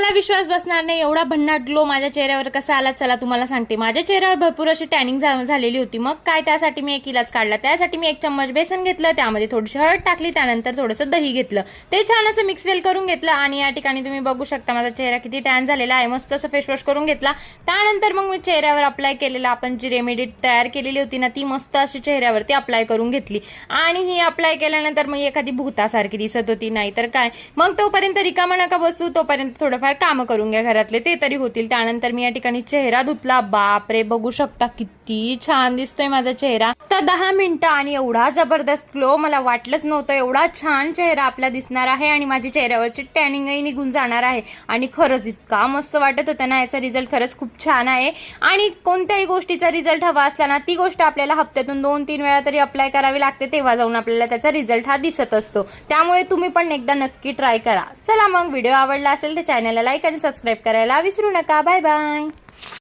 तुम्हाला विश्वास बसणार नाही एवढा भन्नाट ग्लो माझ्या चेहऱ्यावर कसा आला चला तुम्हाला सांगते। माझ्या चेहऱ्यावर भरपूर अशी टॅनिंग झालेली होती। मग काय त्यासाठी मी एक इलाज काढला। त्यासाठी मी 1 चम्मच बेसन घेतलं, त्यामध्ये थोडीशी हळद टाकली, त्यानंतर थोडंसं दही घेतलं, ते छान असं मिक्स वेल करून घेतलं आणि या ठिकाणी तुम्ही बघू शकता माझा चेहरा किती टॅन झालेला आहे। मस्त असं फेस वॉश करून घेतला। त्यानंतर मग मी चेहऱ्यावर अप्लाय केलेला आपण जी रेमेडी तयार केलेली होती ना ती मस्त अशी चेहऱ्यावरती अप्लाय करून घेतली आणि ही अप्लाय केल्यानंतर मग एखादी भूतासारखी दिसत होती, नाही तर काय। मग तोपर्यंत रिकामा नका बसू, तोपर्यंत थोडंफार काम करून घ्या घरातले, ते तरी होतील। त्यानंतर मी या ठिकाणी चेहरा धुतला। बापरे, बघू शकता किती छान दिसतोय माझा चेहरा। तर 10 मिनिटं आणि एवढा जबरदस्त ग्लो, मला वाटलंच नव्हतं एवढा छान चेहरा आपला दिसणार आहे आणि माझी चेहऱ्यावरची टॅनिंगही निघून जाणार आहे। आणि खरंच इतका मस्त वाटत होता ना, याचा रिझल्ट खरंच खूप छान आहे। आणि कोणत्याही गोष्टीचा रिझल्ट हवा असला ना, ती गोष्ट आपल्याला हप्त्यातून 2-3 वेळा तरी अप्लाय करावी लागते, तेव्हा जाऊन आपल्याला त्याचा रिझल्ट हा दिसत असतो। त्यामुळे तुम्ही पण एकदा नक्की ट्राय करा। चला मग, व्हिडिओ आवडला असेल तर चॅनलला लाईक आणि सबस्क्राईब करायला विसरू नका। Bye bye.